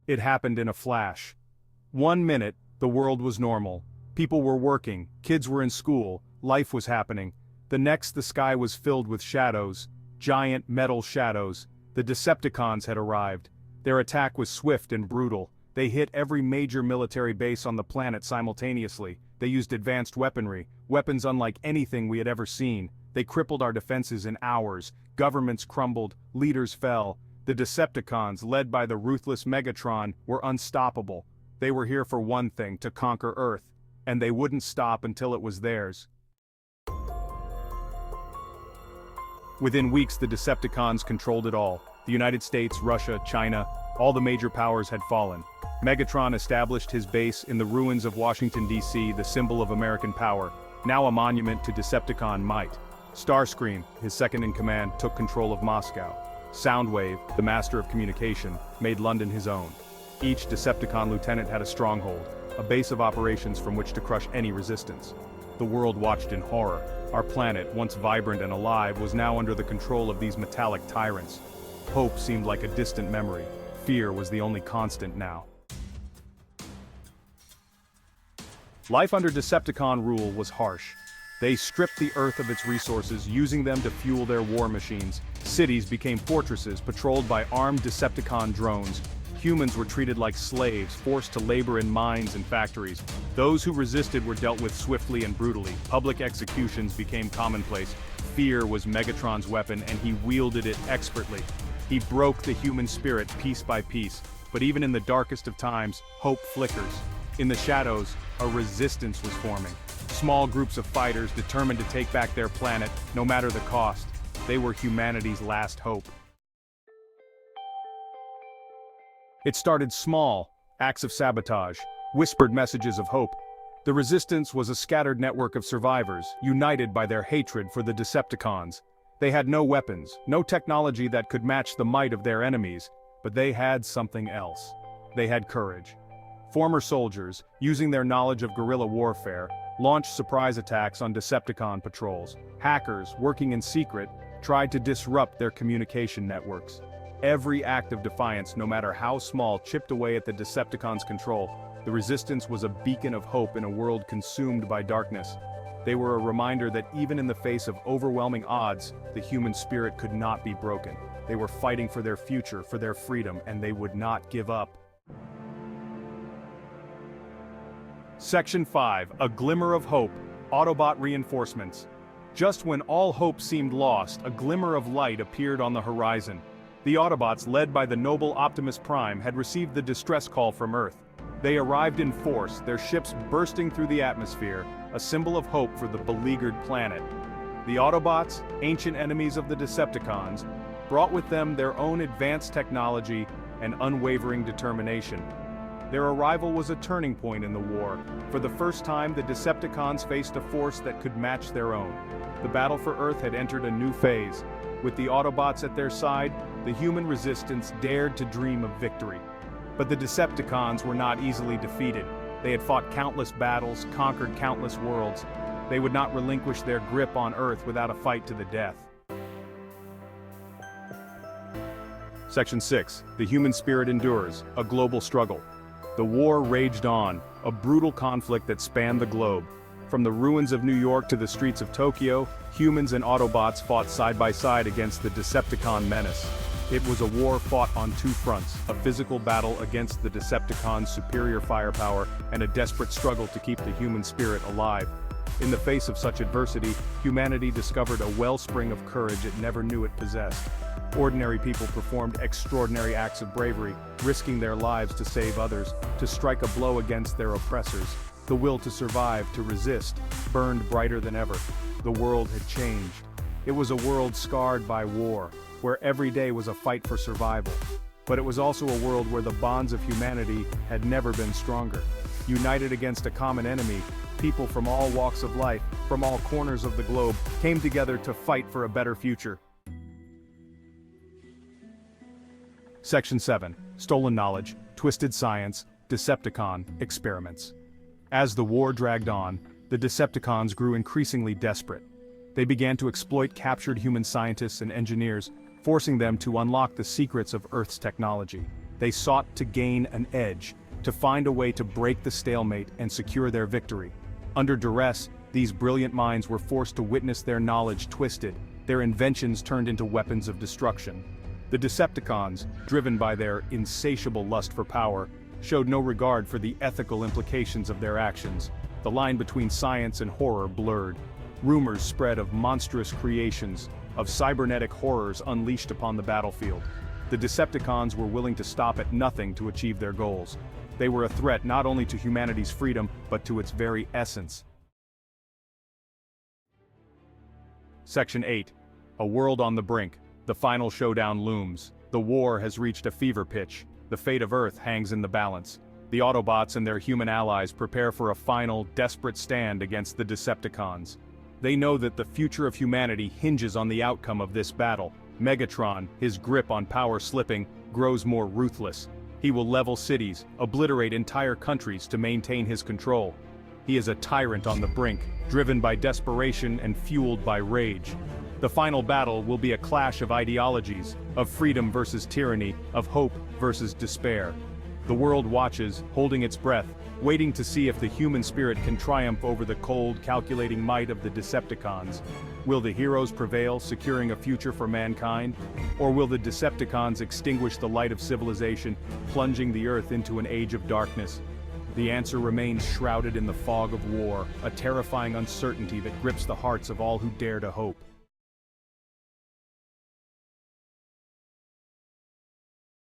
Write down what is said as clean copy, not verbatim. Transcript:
It happened in a flash. 1 minute, the world was normal. People were working, kids were in school, life was happening. The next, the sky was filled with shadows. Giant metal shadows. The Decepticons had arrived. Their attack was swift and brutal. They hit every major military base on the planet simultaneously. They used advanced weaponry, weapons unlike anything we had ever seen. They crippled our defenses in hours. Governments crumbled, leaders fell. The Decepticons, led by the ruthless Megatron, were unstoppable. They were here for one thing, to conquer Earth. And they wouldn't stop until it was theirs. Within weeks, the Decepticons controlled it all. The United States, Russia, China, all the major powers had fallen. Megatron established his base in the ruins of Washington, D.C., the symbol of American power, now a monument to Decepticon might. Starscream, his second-in-command, took control of Moscow. Soundwave, the master of communication, made London his own. Each Decepticon lieutenant had a stronghold, a base of operations from which to crush any resistance. The world watched in horror. Our planet, once vibrant and alive, was now under the control of these metallic tyrants. Hope seemed like a distant memory. Fear was the only constant now. Life under Decepticon rule was harsh. They stripped the Earth of its resources, using them to fuel their war machines. Cities became fortresses patrolled by armed Decepticon drones. Humans were treated like slaves, forced to labor in mines and factories. Those who resisted were dealt with swiftly and brutally. Public executions became commonplace. Fear was Megatron's weapon, and he wielded it expertly. He broke the human spirit piece by piece. But even in the darkest of times, hope flickers. In the shadows, a resistance was forming. Small groups of fighters determined to take back their planet, no matter the cost. They were humanity's last hope. It started small, acts of sabotage, whispered messages of hope. The resistance was a scattered network of survivors, united by their hatred for the Decepticons. They had no weapons, no technology that could match the might of their enemies, but they had something else. They had courage. Former soldiers, using their knowledge of guerrilla warfare, launched surprise attacks on Decepticon patrols. Hackers, working in secret, tried to disrupt their communication networks. Every act of defiance, no matter how small, chipped away at the Decepticons' control. The resistance was a beacon of hope in a world consumed by darkness. They were a reminder that even in the face of overwhelming odds, the human spirit could not be broken. They were fighting for their future, for their freedom, and they would not give up. Section 5, A Glimmer of Hope, Autobot Reinforcements. Just when all hope seemed lost, a glimmer of light appeared on the horizon. The Autobots, led by the noble Optimus Prime, had received the distress call from Earth. They arrived in force, their ships bursting through the atmosphere, a symbol of hope for the beleaguered planet. The Autobots, ancient enemies of the Decepticons, brought with them their own advanced technology and unwavering determination. Their arrival was a turning point in the war. For the first time, the Decepticons faced a force that could match their own. The battle for Earth had entered a new phase. With the Autobots at their side, the human resistance dared to dream of victory. But the Decepticons were not easily defeated. They had fought countless battles, conquered countless worlds. They would not relinquish their grip on Earth without a fight to the death. Section 6, The Human Spirit Endures, a Global Struggle. The war raged on, a brutal conflict that spanned the globe. From the ruins of New York to the streets of Tokyo, humans and Autobots fought side by side against the Decepticon menace. It was a war fought on two fronts, a physical battle against the Decepticons' superior firepower and a desperate struggle to keep the human spirit alive. In the face of such adversity, humanity discovered a wellspring of courage it never knew it possessed. Ordinary people performed extraordinary acts of bravery, risking their lives to save others, to strike a blow against their oppressors. The will to survive, to resist, burned brighter than ever. The world had changed. It was a world scarred by war, where every day was a fight for survival. But it was also a world where the bonds of humanity had never been stronger. United against a common enemy, people from all walks of life, from all corners of the globe, came together to fight for a better future. Section 7, Stolen Knowledge, Twisted Science, Decepticon Experiments. As the war dragged on, the Decepticons grew increasingly desperate. They began to exploit captured human scientists and engineers, forcing them to unlock the secrets of Earth's technology. They sought to gain an edge, to find a way to break the stalemate and secure their victory. Under duress, these brilliant minds were forced to witness their knowledge twisted, their inventions turned into weapons of destruction. The Decepticons, driven by their insatiable lust for power, showed no regard for the ethical implications of their actions. The line between science and horror blurred. Rumors spread of monstrous creations, of cybernetic horrors unleashed upon the battlefield. The Decepticons were willing to stop at nothing to achieve their goals. They were a threat not only to humanity's freedom, but to its very essence. Section 8. A world on the brink. The final showdown looms. The war has reached a fever pitch. The fate of Earth hangs in the balance. The Autobots and their human allies prepare for a final, desperate stand against the Decepticons. They know that the future of humanity hinges on the outcome of this battle. Megatron, his grip on power slipping, grows more ruthless. He will level cities, obliterate entire countries to maintain his control. He is a tyrant on the brink, driven by desperation and fueled by rage. The final battle will be a clash of ideologies, of freedom versus tyranny, of hope versus despair. The world watches, holding its breath, waiting to see if the human spirit can triumph over the cold, calculating might of the Decepticons. Will the heroes prevail, securing a future for mankind? Or will the Decepticons extinguish the light of civilization, plunging the Earth into an age of darkness? The answer remains shrouded in the fog of war, a terrifying uncertainty that grips the hearts of all who dare to hope.